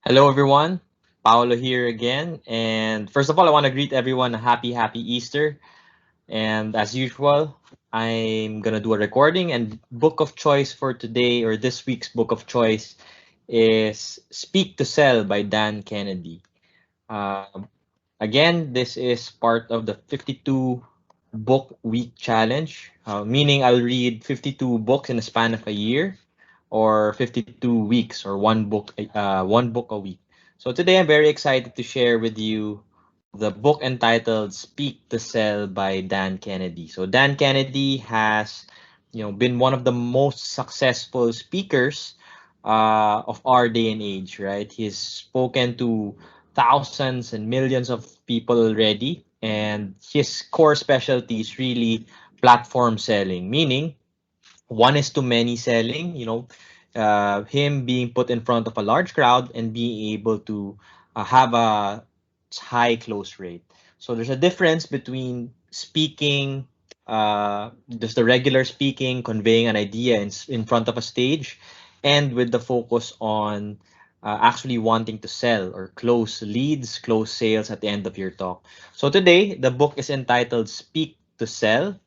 Hello, everyone. Paolo here again. And first of all, I want to greet everyone a happy Easter. And as usual, I'm going to do a recording. And book of choice for today, or this week's book of choice, is Speak to Sell by Dan Kennedy. Uh, Again, this is part of the 52 book week challenge, meaning I'll read 52 books in the span of a year or 52 weeks or one book a week. So today I'm very excited to share with you the book entitled Speak to Sell by Dan Kennedy. So Dan Kennedy has, been one of the most successful speakers of our day and age, right? He's spoken to thousands and millions of people already, and his core specialty is really platform selling, meaning one is to many selling, him being put in front of a large crowd and being able to have a high close rate. So there's a difference between speaking, just the regular speaking, conveying an idea in front of a stage, and with the focus on actually wanting to sell or close leads, close sales at the end of your talk. So today, the book is entitled Speak to Sell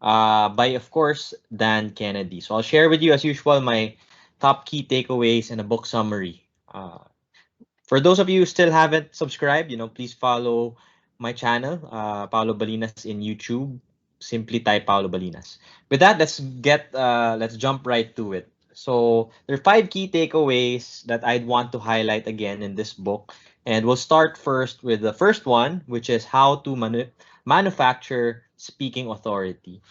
by, of course, Dan Kennedy. So I'll share with you, as usual, my top key takeaways and a book summary. For those of you who still haven't subscribed, please follow my channel, Paolo Balinas in YouTube. Simply type Paolo Balinas. With that, let's jump right to it. So there are five key takeaways that I'd want to highlight again in this book, and we'll start first with the first one, which is how to manufacture speaking authority.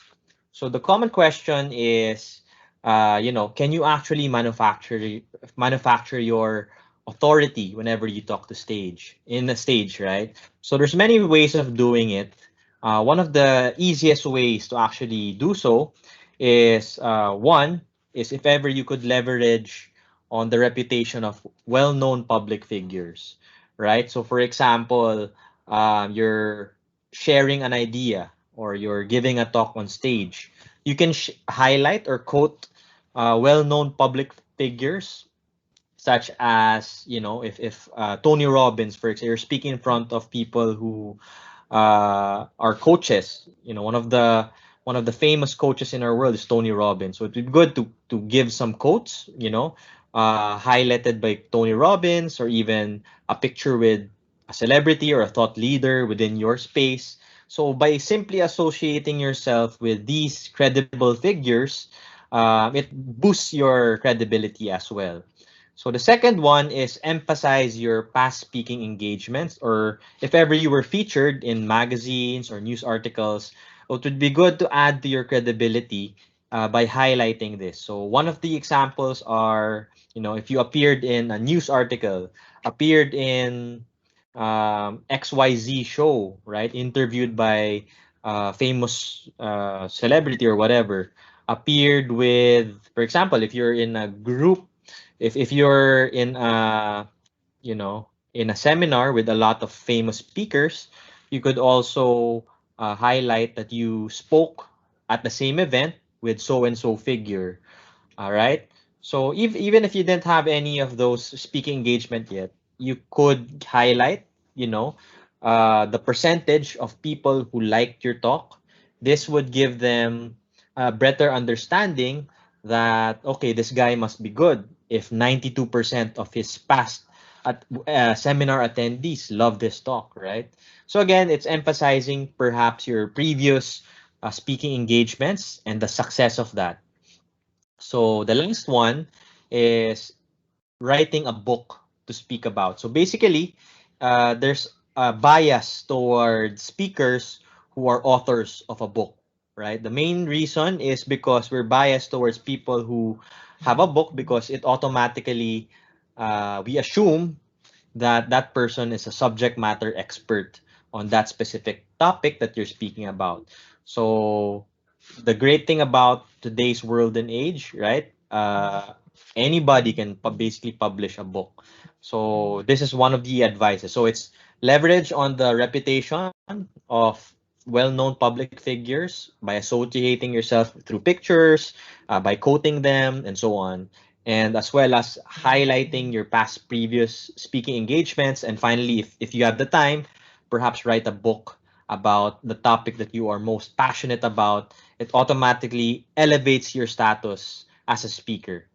So the common question is, can you actually manufacture your authority whenever you talk to stage in a stage, right? So there's many ways of doing it. One of the easiest ways to actually do so is one is if ever you could leverage on the reputation of well-known public figures, right? So for example, you're sharing an idea or you're giving a talk on stage, you can highlight or quote well-known public figures such as, if Tony Robbins, for example, you're speaking in front of people who are coaches. One of the famous coaches in our world is Tony Robbins. So it'd be good to give some quotes, highlighted by Tony Robbins, or even a picture with a celebrity or a thought leader within your space. So by simply associating yourself with these credible figures, it boosts your credibility as well. So the second one is emphasize your past speaking engagements, or if ever you were featured in magazines or news articles, it would be good to add to your credibility by highlighting this. So one of the examples are, if you appeared in a news article, appeared in XYZ show, right? Interviewed by famous celebrity or whatever, appeared with, for example, if you're in a group, if you're in a seminar with a lot of famous speakers, you could also highlight that you spoke at the same event with so and so figure. All right. So even if you didn't have any of those speaking engagement yet, you could highlight, the percentage of people who liked your talk. This would give them a better understanding that, okay, this guy must be good if 92% of his past seminar attendees love this talk, right? So again, it's emphasizing perhaps your previous speaking engagements and the success of that. So the last one is writing a book to speak about. So basically, there's a bias towards speakers who are authors of a book, right? The main reason is because we're biased towards people who have a book because it automatically, we assume that that person is a subject matter expert on that specific topic that you're speaking about. So the great thing about today's world and age, right? Anybody can basically publish a book. So this is one of the advices. So it's leverage on the reputation of well-known public figures by associating yourself through pictures, by quoting them, and so on. and as well as highlighting your past previous speaking engagements. And finally, if you have the time, perhaps write a book about the topic that you are most passionate about. It automatically elevates your status as a speaker.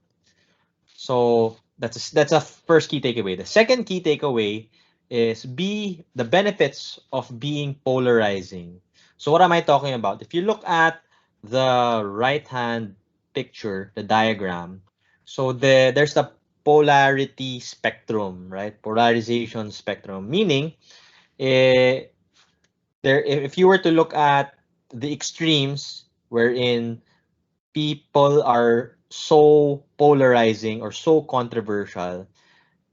So that's a first key takeaway. The second key takeaway is be the benefits of being polarizing. So what am I talking about? If you look at the right hand picture, the diagram, so there's the polarity spectrum, right? Polarization spectrum, meaning eh, there if you were to look at the extremes wherein people are so polarizing or so controversial,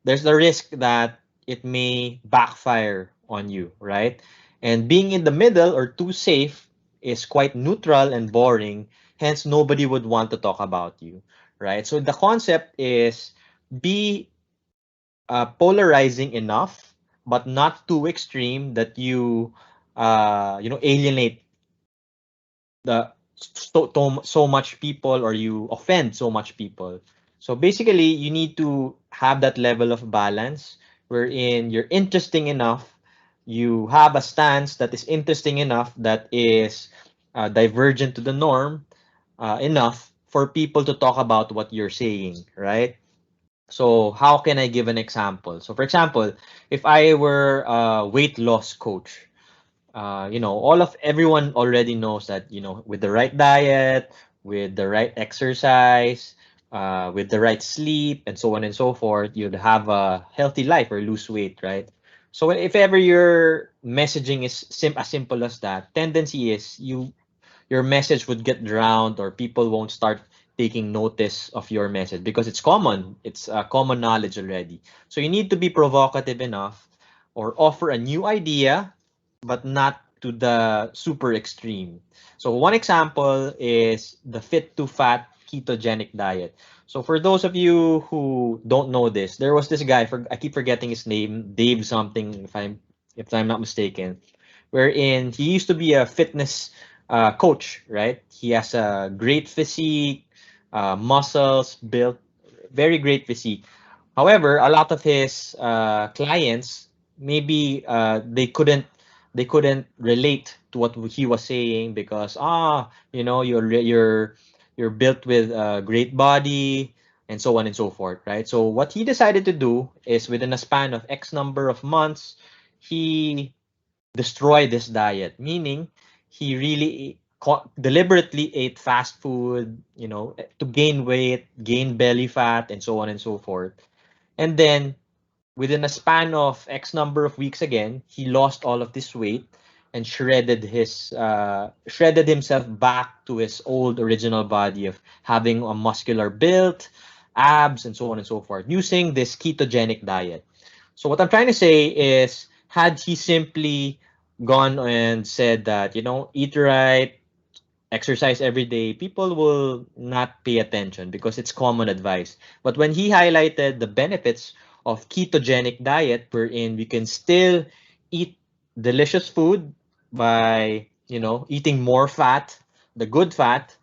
there's the risk that it may backfire on you, right? And being in the middle or too safe is quite neutral and boring, hence nobody would want to talk about you, right? So the concept is be polarizing enough, but not too extreme that you alienate so much people or you offend so much people. So basically, you need to have that level of balance wherein you're interesting enough, you have a stance that is interesting enough, that is divergent to the norm enough for people to talk about what you're saying, right? So how can I give an example? So for example, if I were a weight loss coach, all of everyone already knows that, with the right diet, with the right exercise, with the right sleep, and so on and so forth, you'd have a healthy life or lose weight, right? So if ever your messaging is as simple as that, tendency is your message would get drowned or people won't start taking notice of your message because it's common. It's common knowledge already. So you need to be provocative enough or offer a new idea, but not to the super extreme. So one example is the fit to fat ketogenic diet. So for those of you who don't know this, there was this guy, I keep forgetting his name, Dave something, if I'm not mistaken, wherein he used to be a fitness coach, right? He has a great physique, muscles built, very great physique. However, a lot of his clients, maybe they couldn't relate to what he was saying because you're built with a great body and so on and so forth, right? So what he decided to do is within a span of X number of months, he destroy this diet, meaning he really deliberately ate fast food, to gain weight, gain belly fat, and so on and so forth. And then within a span of X number of weeks again, he lost all of this weight and shredded himself back to his old original body of having a muscular build, abs, and so on and so forth, using this ketogenic diet. So what I'm trying to say is, had he simply gone and said that, eat right, exercise every day, people will not pay attention because it's common advice. But when he highlighted the benefits of ketogenic diet, wherein we can still eat delicious food by, eating more fat, the good fat,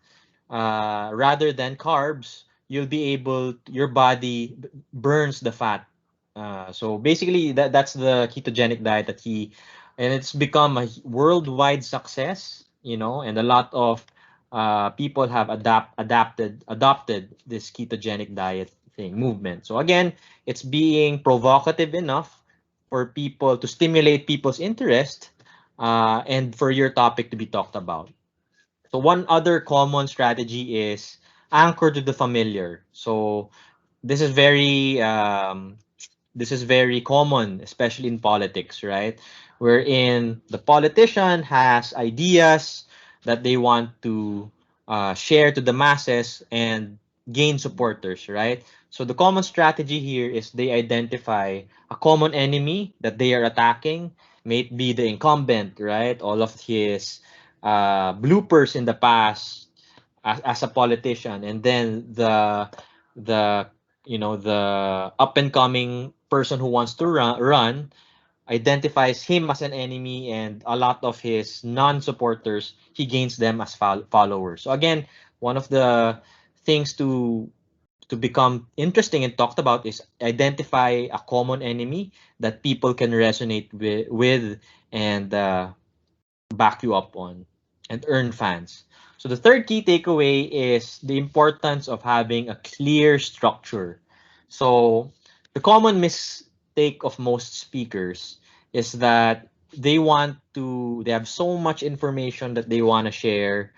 rather than carbs, you'll be your body burns the fat. So basically, that's the ketogenic diet and it's become a worldwide success, and a lot of people have adopted this ketogenic diet thing movement. So again, it's being provocative enough for people to stimulate people's interest, and for your topic to be talked about. So one other common strategy is anchor to the familiar. So this is very common, especially in politics, right? Wherein the politician has ideas that they want to share to the masses and gain supporters, right? So the common strategy here is they identify a common enemy that they are attacking, may it be the incumbent, right? All of his bloopers in the past as a politician, and then the the up and coming person who wants to run identifies him as an enemy, and a lot of his non-supporters, he gains them as followers. So again, one of the things to become interesting and talked about is identify a common enemy that people can resonate with and back you up on and earn fans. So the third key takeaway is the importance of having a clear structure. So the common mistake of most speakers is that they have so much information that they want to share,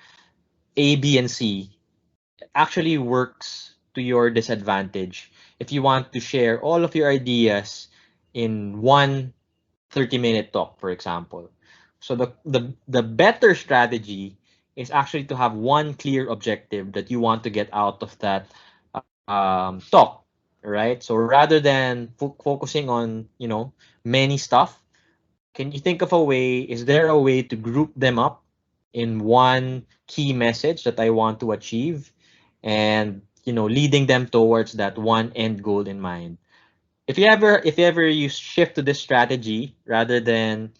A, B, and C actually works to your disadvantage if you want to share all of your ideas in one 30-minute talk, for example. So the better strategy is actually to have one clear objective that you want to get out of that talk, right? So rather than focusing on, many stuff, can you think of a way, is there a way to group them up in one key message that I want to achieve and, leading them towards that one end goal in mind? If you ever you shift to this strategy rather than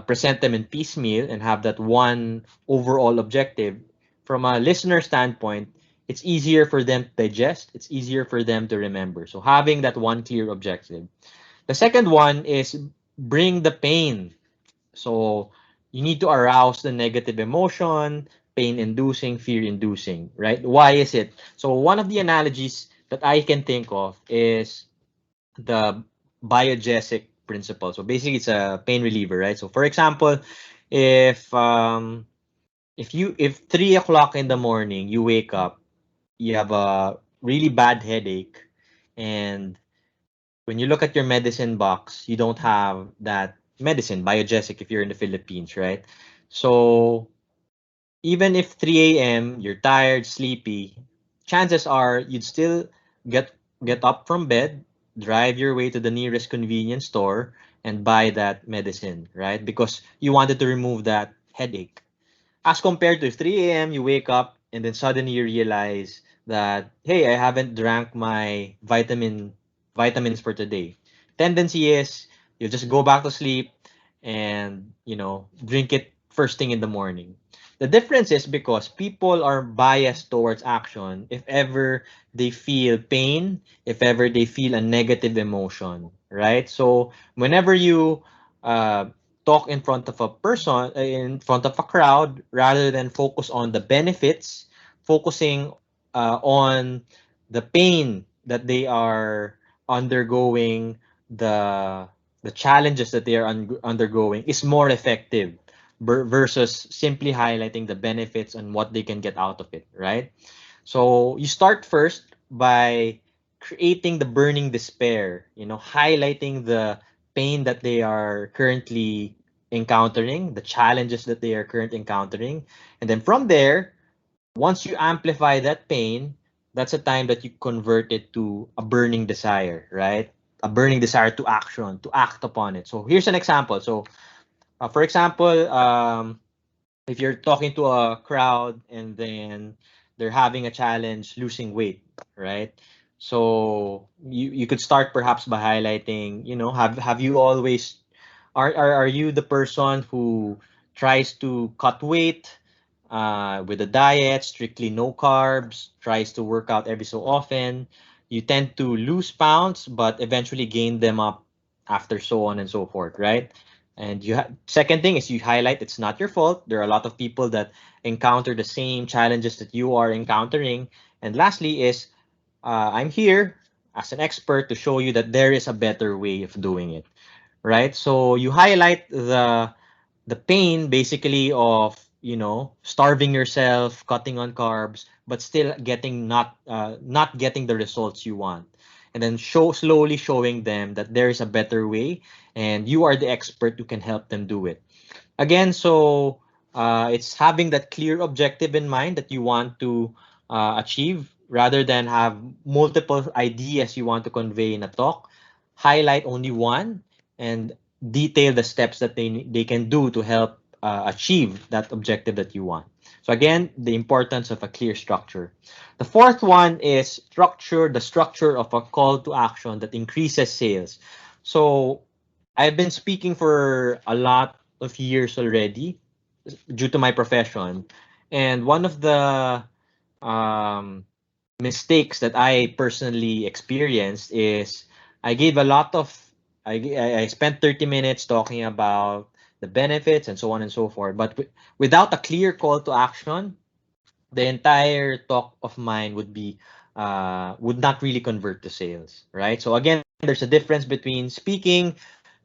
present them in piecemeal and have that one overall objective, from a listener standpoint, it's easier for them to digest, it's easier for them to remember. So having that one clear objective. The second one is bring the pain. So you need to arouse the negative emotion, pain inducing, fear inducing, right? Why is it? So one of the analogies that I can think of is the biogesic principle. So basically, it's a pain reliever, right? So for example, if if 3 o'clock in the morning you wake up, you have a really bad headache, and when you look at your medicine box, you don't have that medicine, biogesic, if you're in the Philippines, right? So even if 3 a.m. you're tired, sleepy, chances are you'd still get get up from bed, drive your way to the nearest convenience store and buy that medicine, right? Because you wanted to remove that headache. As compared to if 3 a.m. you wake up and then suddenly you realize that, hey, I haven't drank my vitamins for today. Tendency is you just go back to sleep and, drink it first thing in the morning. The difference is because people are biased towards action if ever they feel pain, if ever they feel a negative emotion, right? So whenever you talk in front of a person, in front of a crowd, rather than focus on the benefits, focusing on the pain that they are undergoing, the the challenges that they are undergoing is more effective versus simply highlighting the benefits and what they can get out of it, right? So you start first by creating the burning despair, highlighting the pain that they are currently encountering, the challenges that they are currently encountering. And then from there, once you amplify that pain, that's a time that you convert it to a burning desire, right? A burning desire to action, to act upon it. So here's an example. So, for example, if you're talking to a crowd and then they're having a challenge losing weight, right? So you could start perhaps by highlighting, have you always are you the person who tries to cut weight with a diet, strictly no carbs, tries to work out every so often? You tend to lose pounds, but eventually gain them up after so on and so forth, right? And second thing is you highlight it's not your fault. There are a lot of people that encounter the same challenges that you are encountering. And lastly is I'm here as an expert to show you that there is a better way of doing it, right? So you highlight the pain basically of starving yourself, cutting on carbs, but still getting not getting the results you want, and then slowly showing them that there is a better way and you are the expert who can help them do it. Again, so it's having that clear objective in mind that you want to achieve rather than have multiple ideas you want to convey in a talk. Highlight only one and detail the steps that they can do to help achieve that objective that you want. So again, the importance of a clear structure. The fourth one is the structure of a call to action that increases sales. So I've been speaking for a lot of years already due to my profession. And one of the um, mistakes that I personally experienced is I gave a lot of I spent 30 minutes talking about the benefits and so on and so forth, but without a clear call to action, the entire talk of mine would not really convert to sales, right? So again, there's a difference between speaking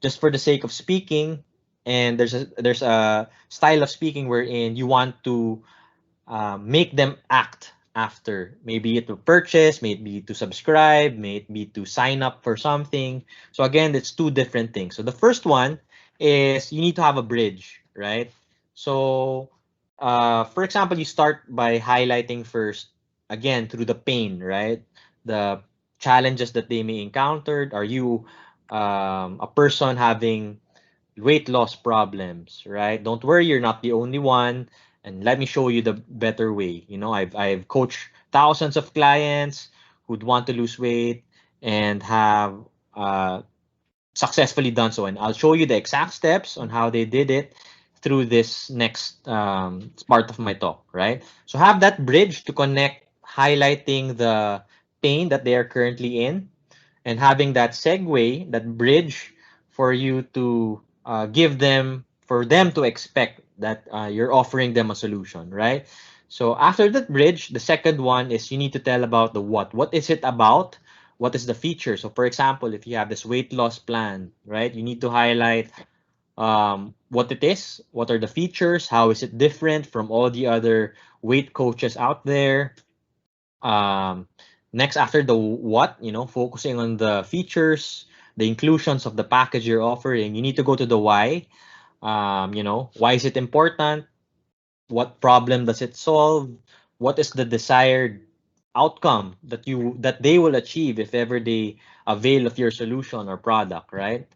just for the sake of speaking, and there's a style of speaking wherein you want to make them act after. Maybe to purchase, maybe to subscribe, maybe to sign up for something. So again, it's two different things. So the first one is you need to have a bridge, right? So for example, you start by highlighting first, again, through the pain, right? The challenges that they may encountered. Are you a person having weight loss problems, right? Don't worry, you're not the only one. And let me show you the better way. I've coached thousands of clients who'd want to lose weight and have uh, successfully done so. And I'll show you the exact steps on how they did it through this next part of my talk, right? So have that bridge to connect, highlighting the pain that they are currently in, and having that segue, that bridge for you to for them to expect that you're offering them a solution, right? So after that bridge, the second one is you need to tell about the what. What is it about? What is the feature? So for example, if you have this weight loss plan, right, you need to highlight what it is, what are the features, how is it different from all the other weight coaches out there. um, Next, after the what, focusing on the features, the inclusions of the package you're offering, you need to go to the why. Why is it important? What problem does it solve? What is the desired outcome that they will achieve if ever they avail of your solution or product, right?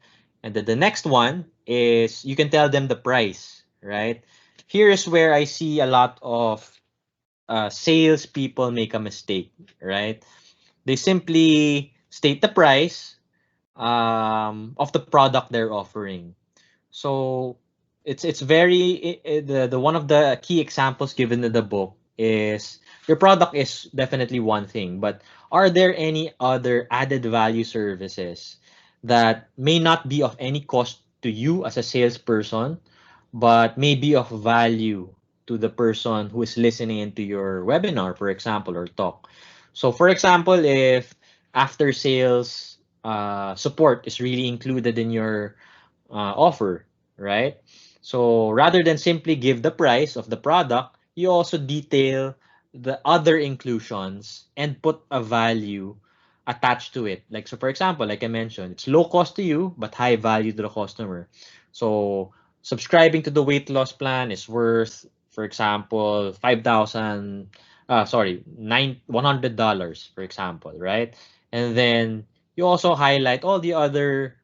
And then the next one is you can tell them the price, right? Here is where I see a lot of sales people make a mistake, right? They simply state the price of the product they're offering. So it's very the one of the key examples given in the book is your product is definitely one thing, but are there any other added value services that may not be of any cost to you as a salesperson, but may be of value to the person who is listening into your webinar, for example, or talk. So, for example, if after sales support is really included in your offer, right? So rather than simply give the price of the product, you also detail the other inclusions and put a value attached to it. Like, so for example, like I mentioned, it's low cost to you, but high value to the customer. So subscribing to the weight loss plan is worth, for example, 5,000, sorry, $100, for example, right? And then you also highlight all the other,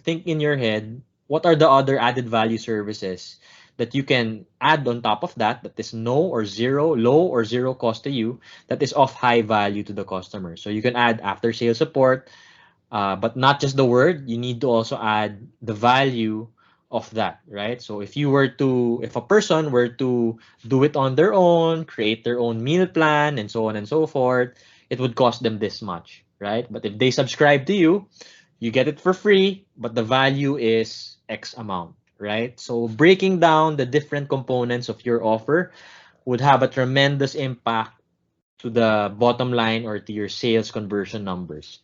think in your head, what are the other added value services that you can add on top of that is low or zero cost to you, that is of high value to the customer. So you can add after sales support, but not just the word, you need to also add the value of that, right? So if a person were to do it on their own, create their own meal plan and so on and so forth, it would cost them this much, right? But if they subscribe to you, you get it for free, but the value is X amount, right? So breaking down the different components of your offer would have a tremendous impact to the bottom line or to your sales conversion numbers.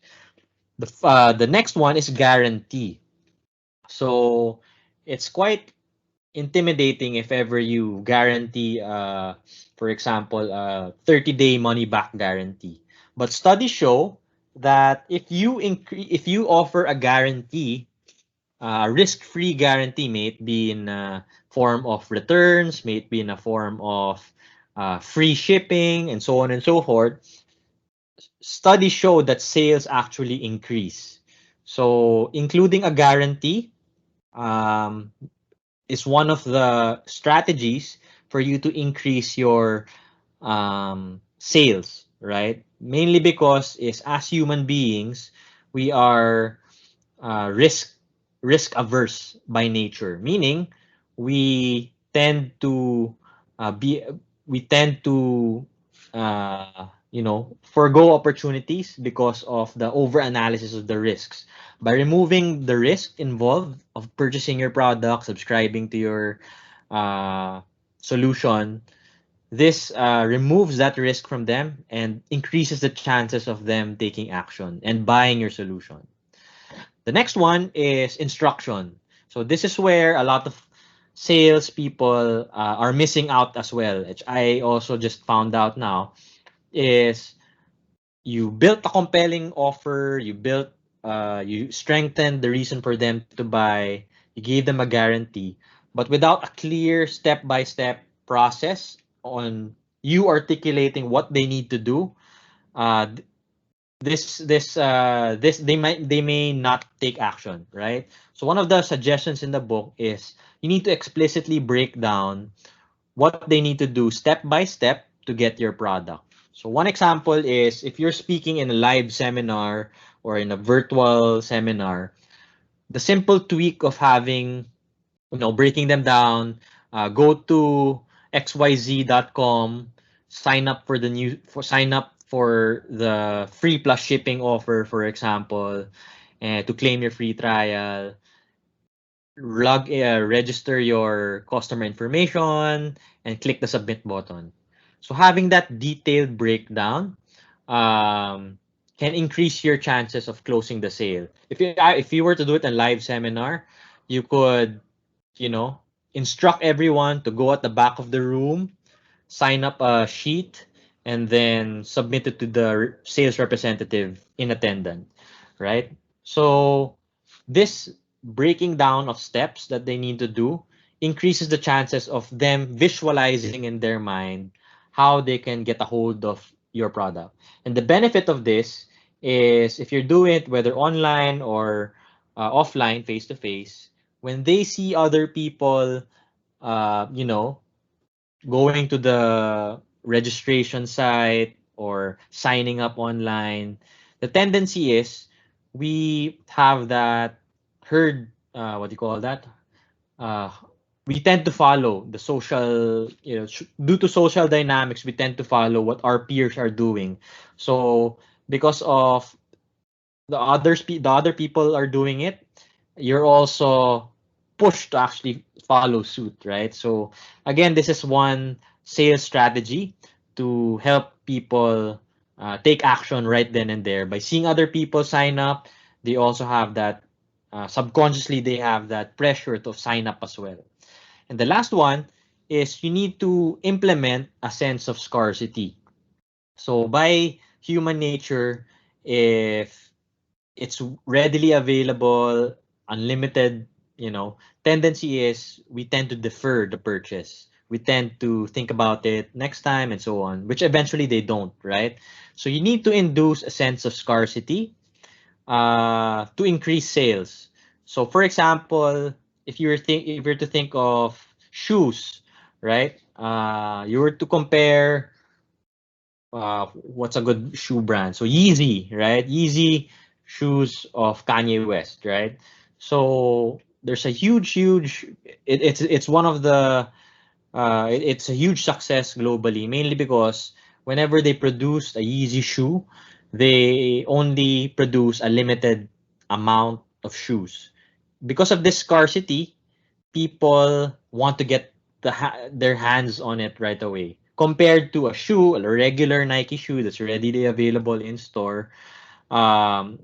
The next one is guarantee. So it's quite intimidating if ever you guarantee, for example, a 30-day money back guarantee. But studies show that if you offer a guarantee, risk-free guarantee, may it be in a form of returns, may it be in a form of free shipping, and so on and so forth, studies show that sales actually increase. So including a guarantee um, is one of the strategies for you to increase your sales, right? Mainly because is as human beings, we are uh, risk risk averse by nature, meaning we tend to be we tend to forego opportunities because of the over analysis of the risks. By removing the risk involved of purchasing your product, subscribing to your uh, solution, this removes that risk from them and increases the chances of them taking action and buying your solution. The next one is instruction. So this is where a lot of salespeople are missing out as well, which I also just found out now, is you built a compelling offer, you strengthened the reason for them to buy, you gave them a guarantee, but without a clear step-by-step process on you articulating what they need to do, uh, they may not take action, right? So one of the suggestions in the book is you need to explicitly break down what they need to do step by step to get your product. So one example is if you're speaking in a live seminar or in a virtual seminar, the simple tweak of having, breaking them down, go to xyz.com, sign up for the free plus shipping offer, for example, and to claim your free trial, register your customer information, and click the submit button. So having that detailed breakdown can increase your chances of closing the sale. If you were to do it in a live seminar, you could, you know, instruct everyone to go at the back of the room, sign up a sheet, and then submit it to the sales representative in attendance, right? So this breaking down of steps that they need to do increases the chances of them visualizing in their mind how they can get a hold of your product. And the benefit of this is if you're doing it whether online or offline, face to face, when they see other people, you know, going to the registration site or signing up online, the tendency is we have that herd, what do you call that? Uh, we tend to follow the social, due to social dynamics, we tend to follow what our peers are doing. So because of the other people are doing it, you're also pushed to actually follow suit, right? So again, this is one sales strategy to help people take action right then and there. By seeing other people sign up, they also have that subconsciously they have that pressure to sign up as well. And the last one is you need to implement a sense of scarcity. So by human nature, if it's readily available, unlimited, tendency is we tend to defer the purchase. We tend to think about it next time and so on, which eventually they don't, right? So you need to induce a sense of scarcity to increase sales. So for example, if you're to think of shoes, right? You were to compare what's a good shoe brand? So Yeezy, right? Yeezy shoes of Kanye West, right? So there's a huge. It's one of the it's a huge success globally, mainly because whenever they produce a Yeezy shoe, they only produce a limited amount of shoes. Because of this scarcity, people want to get their hands on it right away. Compared to a shoe, a regular Nike shoe that's readily available in store, um,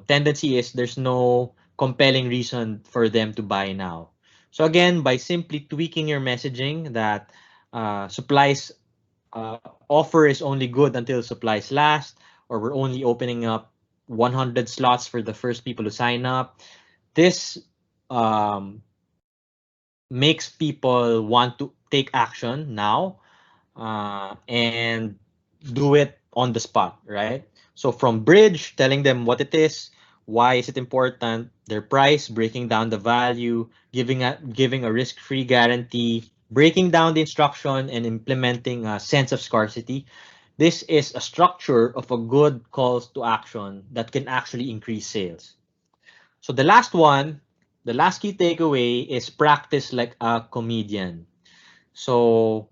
tendency is there's no compelling reason for them to buy now. So again, by simply tweaking your messaging that supplies offer is only good until supplies last, or we're only opening up 100 slots for the first people to sign up, this um, makes people want to take action now and do it on the spot, right? So from bridge, telling them what it is, why is it important, their price, breaking down the value, giving a risk-free guarantee, breaking down the instruction and implementing a sense of scarcity. This is a structure of a good calls to action that can actually increase sales. So the last key takeaway is practice like a comedian. So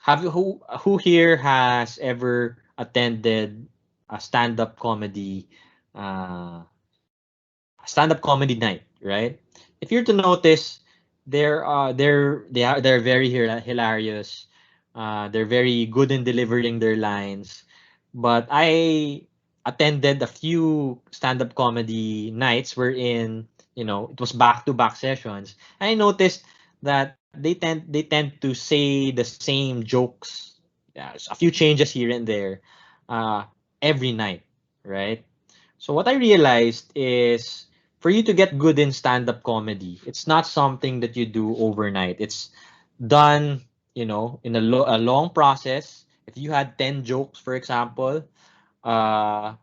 Have you who here has ever attended a uh, stand-up comedy night, right? If you're to notice, they're very hilarious. They're very good in delivering their lines. But I attended a few stand-up comedy nights wherein, it was back-to-back sessions. I noticed that they tend to say the same jokes, yeah, a few changes here and there, uh, every night, right? So what I realized is, for you to get good in stand-up comedy, it's not something that you do overnight. It's done, in a long process. If you had 10 jokes, for example, uh,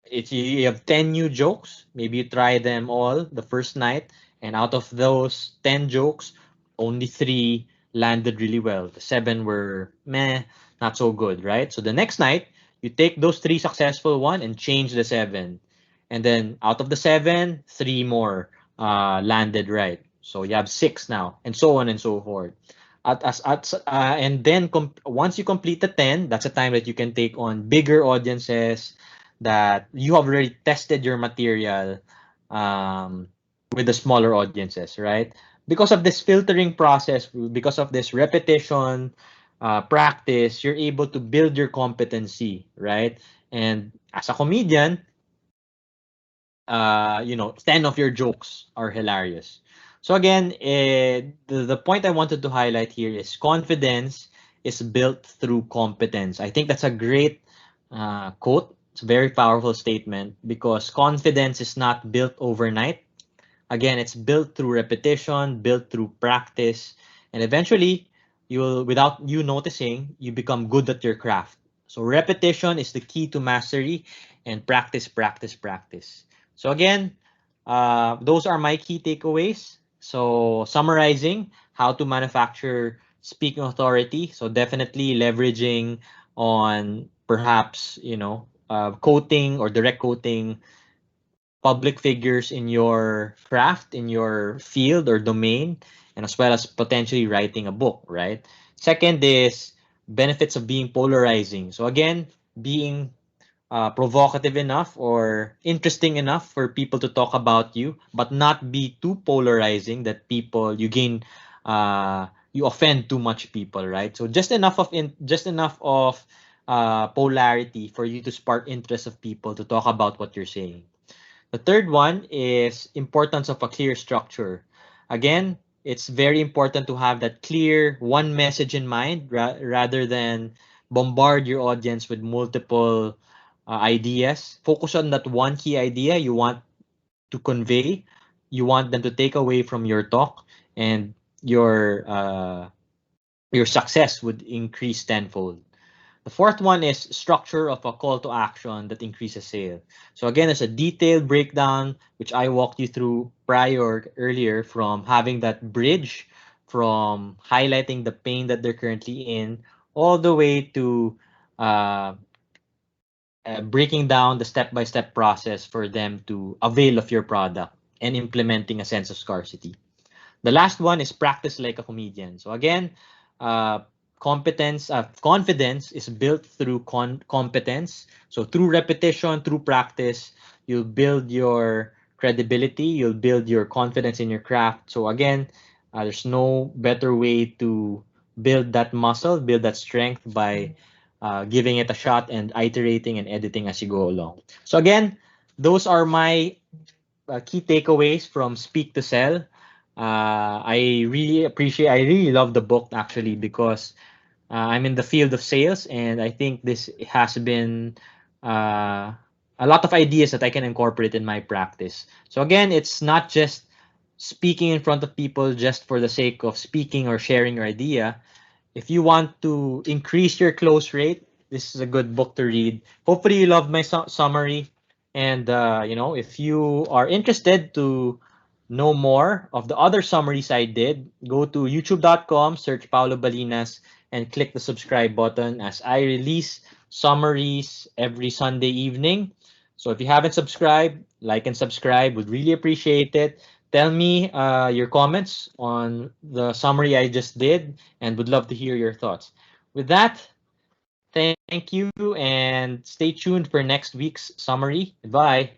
if you have 10 new jokes, maybe you try them all the first night, and out of those 10 jokes, only 3 landed really well. The 7 were meh, not so good, right? So the next night, you take those 3 successful one and change the 7. And then out of the 7, 3 more landed right. So you have 6 now, and so on and so forth. And then once you complete the 10, that's a time that you can take on bigger audiences, that you have already tested your material, um, with the smaller audiences, right? Because of this filtering process, because of this repetition, practice, you're able to build your competency, right? And as a comedian, 10 of your jokes are hilarious. So again, the point I wanted to highlight here is confidence is built through competence. I think that's a great quote. It's a very powerful statement, because confidence is not built overnight. Again, it's built through repetition, built through practice, and eventually, without you noticing, you become good at your craft. So repetition is the key to mastery, and practice, practice, practice. So again, those are my key takeaways. So summarizing how to manufacture speaking authority. So definitely leveraging on, perhaps, quoting or direct quoting public figures in your craft, in your field or domain, and as well as potentially writing a book, right? Second is benefits of being polarizing. So again, being provocative enough or interesting enough for people to talk about you, but not be too polarizing that you offend too much people, right? So just enough of polarity for you to spark interest of people to talk about what you're saying. The third one is importance of a clear structure. Again, it's very important to have that clear one message in mind, rather than bombard your audience with multiple ideas. Focus on that one key idea you want to convey. You want them to take away from your talk, and your uh, your success would increase tenfold. The fourth one is structure of a call to action that increases sale. So again, there's a detailed breakdown which I walked you through earlier, from having that bridge from highlighting the pain that they're currently in, all the way to uh, breaking down the step-by-step process for them to avail of your product and implementing a sense of scarcity. The last one is practice like a comedian. So again, uh, confidence is built through competence. So through repetition, through practice, you'll build your credibility, you'll build your confidence in your craft. So again, there's no better way to build that muscle, build that strength, by giving it a shot and iterating and editing as you go along. So again, those are my key takeaways from Speak to Sell. I really love the book, actually, because I'm in the field of sales, and I think this has been a lot of ideas that I can incorporate in my practice. So again, it's not just speaking in front of people just for the sake of speaking or sharing your idea. If you want to increase your close rate, this is a good book to read. Hopefully, you loved my summary. And, if you are interested to know more of the other summaries I did, go to youtube.com, search Paulo Balinas, and click the subscribe button, as I release summaries every Sunday evening. So if you haven't subscribed, like and subscribe. Would really appreciate it. Tell me your comments on the summary I just did, and would love to hear your thoughts. With that, thank you and stay tuned for next week's summary. Goodbye.